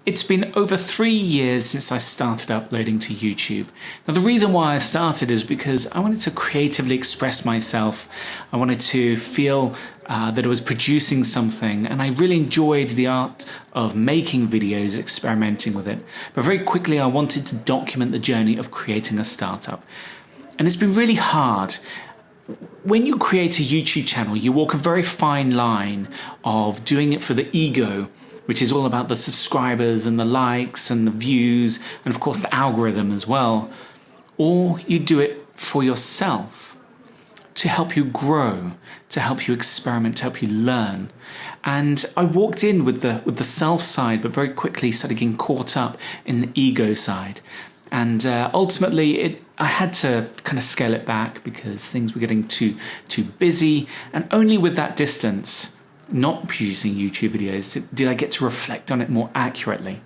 It's been over 3 years since I started uploading to YouTube. Now, the reason why I started is because I wanted to creatively express myself. I wanted to feel that I was producing something, and I really enjoyed the art of making videos, experimenting with it. But very quickly, I wanted to document the journey of creating a startup. And it's been really hard. When you create a YouTube channel, you walk a very fine line of doing it for the ego, which is all about the subscribers and the likes and the views, and of course the algorithm as well. Or you do it for yourself, to help you grow, to help you experiment, to help you learn. And I walked in with the self side, but very quickly started getting caught up in the ego side. And ultimately, I had to kind of scale it back because things were getting too busy. And only with that distance, not producing YouTube videos, did I get to reflect on it more accurately.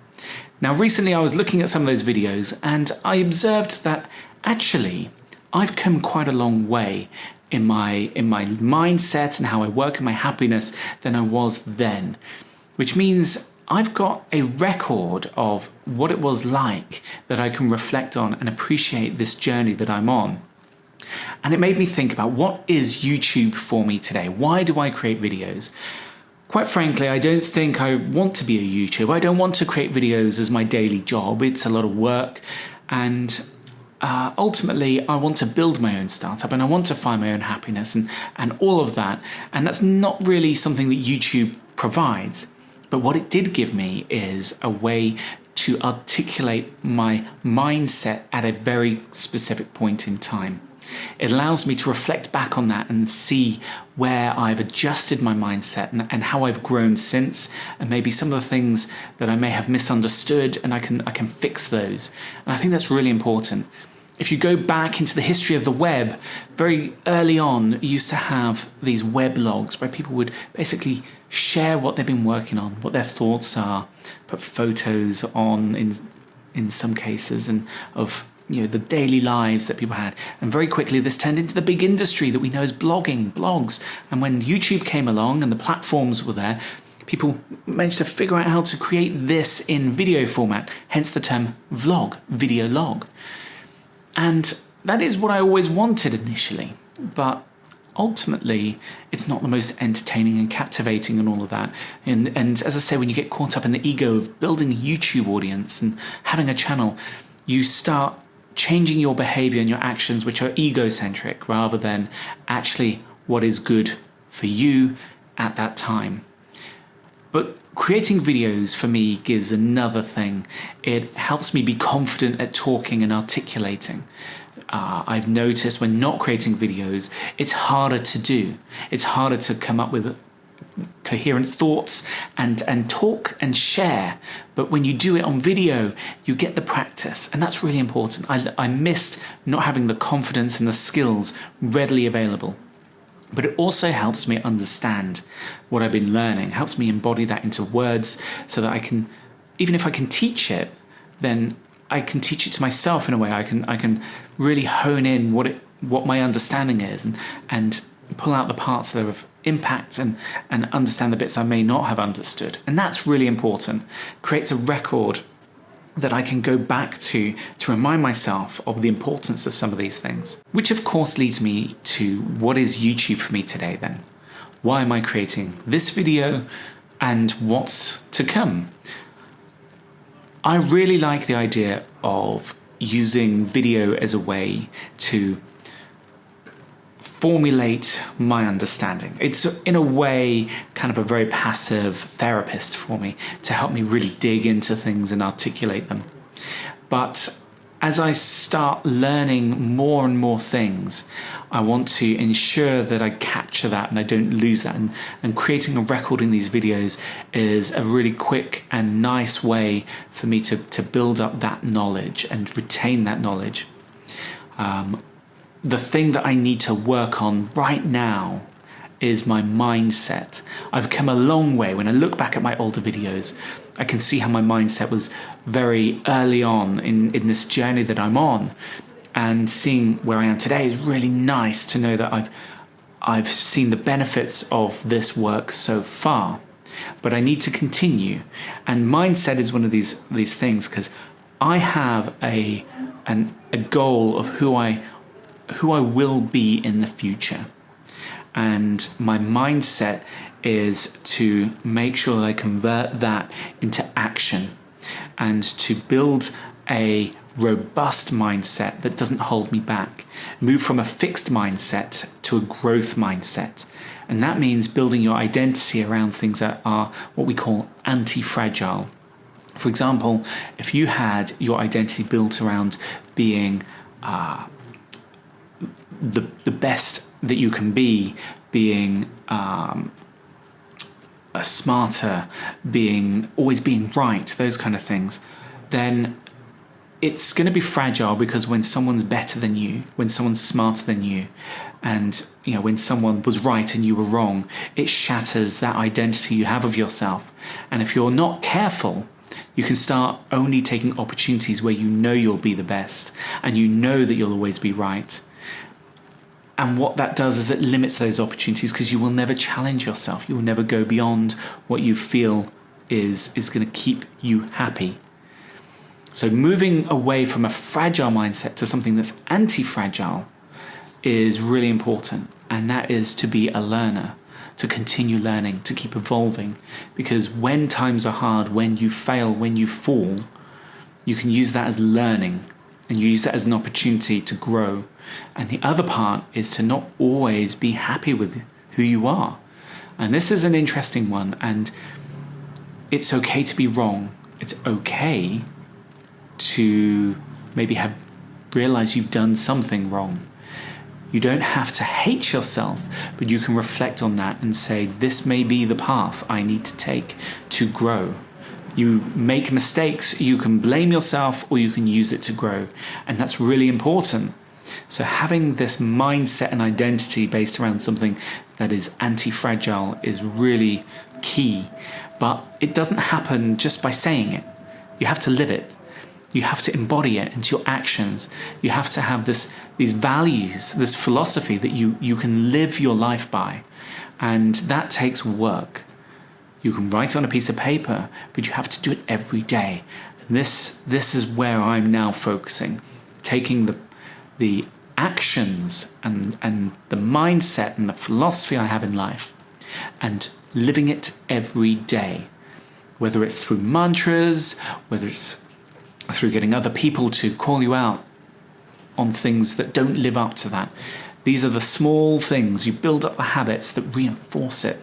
Now, recently I was looking at some of those videos and I observed that actually I've come quite a long way in my mindset and how I work and my happiness than I was then, which means I've got a record of what it was like that I can reflect on and appreciate this journey that I'm on. And it made me think about, what is YouTube for me today? Why do I create videos? Quite frankly, I don't think I want to be a YouTuber. I don't want to create videos as my daily job. It's a lot of work. And ultimately, I want to build my own startup and I want to find my own happiness and all of that. And that's not really something that YouTube provides. But what it did give me is a way to articulate my mindset at a very specific point in time. It allows me to reflect back on that and see where I've adjusted my mindset and how I've grown since, and maybe some of the things that I may have misunderstood, and I can fix those. And I think that's really important. If you go back into the history of the web, very early on, you used to have these web logs where people would basically share what they've been working on, what their thoughts are, put photos on in some cases, and of the daily lives that people had. And very quickly this turned into the big industry that we know as blogging, blogs. And when YouTube came along and the platforms were there, people managed to figure out how to create this in video format, hence the term vlog, video log. And that is what I always wanted initially, but ultimately it's not the most entertaining and captivating and all of that. And as I say, when you get caught up in the ego of building a YouTube audience and having a channel, you start changing your behavior and your actions, which are egocentric, rather than actually what is good for you at that time. But creating videos for me gives another thing. It helps me be confident at talking and articulating. I've noticed when not creating videos, it's harder to do. It's harder to come up with coherent thoughts and talk and share. But when you do it on video, you get the practice, and that's really important. I missed not having the confidence and the skills readily available. But it also helps me understand what I've been learning, helps me embody that into words so that I can, even if I can teach it, then I can teach it to myself in a way. I can really hone in what my understanding is and pull out the parts that are of impact and understand the bits I may not have understood. And that's really important. Creates a record that I can go back to remind myself of the importance of some of these things. Which of course leads me to, what is YouTube for me today then? Why am I creating this video and what's to come? I really like the idea of using video as a way to formulate my understanding. It's in a way kind of a very passive therapist for me to help me really dig into things and articulate them. But as I start learning more and more things, I want to ensure that I capture that and I don't lose that. And creating a record in these videos is a really quick and nice way for me to build up that knowledge and retain that knowledge. The thing that I need to work on right now is my mindset. I've come a long way. When I look back at my older videos, I can see how my mindset was very early on in this journey that I'm on. And seeing where I am today is really nice to know that I've seen the benefits of this work so far. but I need to continue. And mindset is one of these things, because I have a goal of who I will be in the future. And my mindset is to make sure that I convert that into action and to build a robust mindset that doesn't hold me back. Move from a fixed mindset to a growth mindset. And that means building your identity around things that are what we call anti-fragile. For example, if you had your identity built around being the best that you can be, being smarter, always being right, those kind of things, then it's going to be fragile, because when someone's better than you, when someone's smarter than you, and when someone was right and you were wrong, it shatters that identity you have of yourself. And if you're not careful, you can start only taking opportunities where you know you'll be the best and you know that you'll always be right. And what that does is it limits those opportunities, because you will never challenge yourself. You will never go beyond what you feel is going to keep you happy. So moving away from a fragile mindset to something that's anti-fragile is really important. And that is to be a learner, to continue learning, to keep evolving. Because when times are hard, when you fail, when you fall, you can use that as learning, and you use that as an opportunity to grow. And the other part is to not always be happy with who you are. And this is an interesting one. And it's okay to be wrong. It's okay to maybe realize you've done something wrong. You don't have to hate yourself, but you can reflect on that and say, this may be the path I need to take to grow. You make mistakes, you can blame yourself, or you can use it to grow. And that's really important. So having this mindset and identity based around something that is anti-fragile is really key. But it doesn't happen just by saying it. You have to live it. You have to embody it into your actions. You have to have these values, this philosophy that you can live your life by. And that takes work. You can write on a piece of paper, but you have to do it every day. And this is where I'm now focusing, taking the actions and the mindset and the philosophy I have in life and living it every day, whether it's through mantras, whether it's through getting other people to call you out on things that don't live up to that. These are the small things. You build up the habits that reinforce it.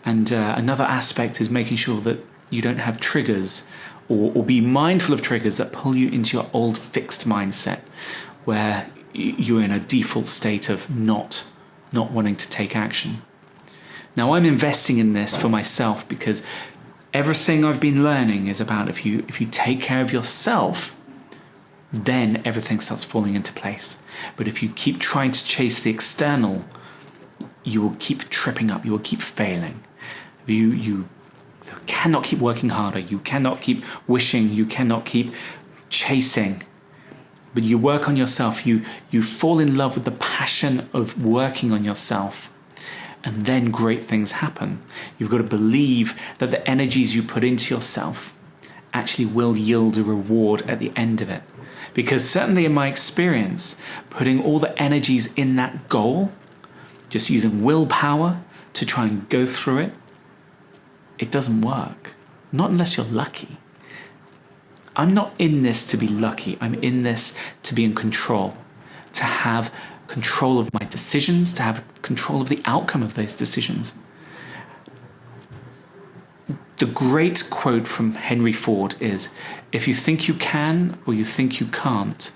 And another aspect is making sure that you don't have triggers or be mindful of triggers that pull you into your old fixed mindset, where you're in a default state of not wanting to take action. Now, I'm investing in this for myself, because everything I've been learning is about if you take care of yourself, then everything starts falling into place. But if you keep trying to chase the external, you will keep tripping up, you will keep failing. You cannot keep working harder, you cannot keep wishing, you cannot keep chasing. But you work on yourself, you fall in love with the passion of working on yourself. And then great things happen. You've got to believe that the energies you put into yourself actually will yield a reward at the end of it. Because certainly in my experience, putting all the energies in that goal, just using willpower to try and go through it, it doesn't work. Not unless you're lucky. I'm not in this to be lucky. I'm in this to be in control, to have control of my decisions, to have control of the outcome of those decisions. The great quote from Henry Ford is, if you think you can or you think you can't,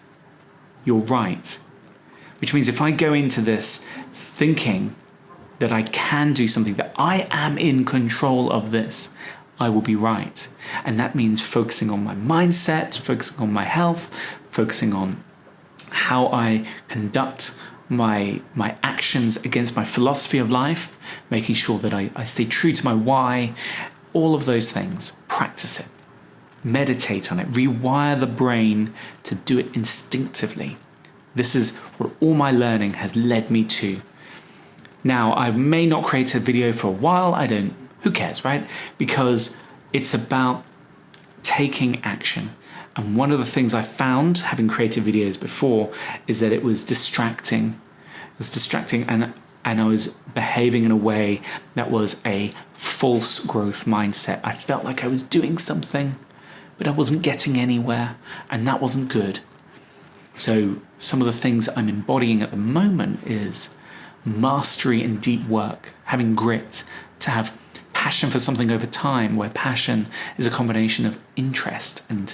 you're right. Which means if I go into this thinking that I can do something, that I am in control of this, I will be right. And that means focusing on my mindset, focusing on my health, focusing on how I conduct my actions against my philosophy of life, making sure that I stay true to my why, all of those things. Practice it. Meditate on it. Rewire the brain to do it instinctively. This is what all my learning has led me to. Now, I may not create a video for a while. I don't Who cares, right? Because it's about taking action. And one of the things I found having created videos before is that it was distracting. It was distracting, and I was behaving in a way that was a false growth mindset. I felt like I was doing something, but I wasn't getting anywhere, and that wasn't good. So some of the things I'm embodying at the moment is mastery and deep work, having grit, to have passion for something over time, where passion is a combination of interest and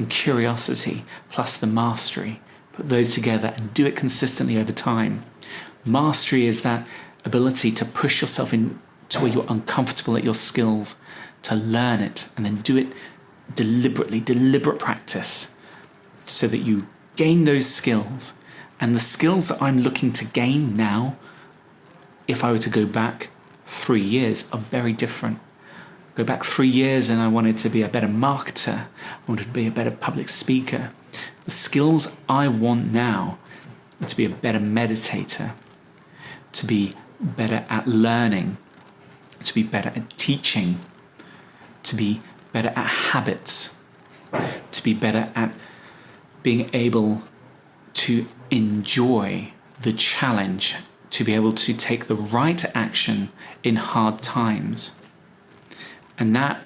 curiosity plus the mastery. Put those together and do it consistently over time. Mastery is that ability to push yourself in to where you're uncomfortable at your skills, to learn it and then do it deliberately, deliberate practice, so that you gain those skills. And the skills that I'm looking to gain now, if I were to go back 3 years, are very different. Go back 3 years and I wanted to be a better marketer, I wanted to be a better public speaker. The skills I want now are to be a better meditator, to be better at learning, to be better at teaching, to be better at habits, to be better at being able to enjoy the challenge, to be able to take the right action in hard times. And that,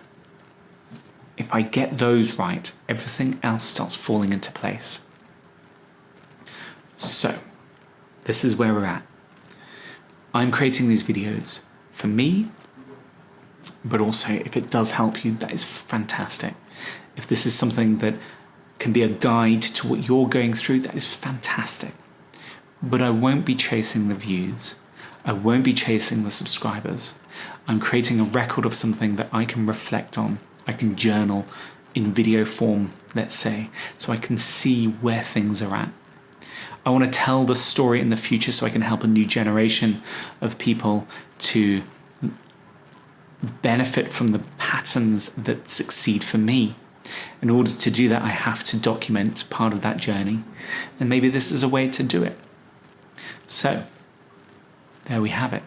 if I get those right, everything else starts falling into place. So, this is where we're at. I'm creating these videos for me, but also if it does help you, that is fantastic. If this is something that can be a guide to what you're going through, that is fantastic. But I won't be chasing the views. I won't be chasing the subscribers. I'm creating a record of something that I can reflect on. I can journal in video form, let's say, so I can see where things are at. I want to tell the story in the future so I can help a new generation of people to benefit from the patterns that succeed for me. In order to do that, I have to document part of that journey, and maybe this is a way to do it. So, there we have it.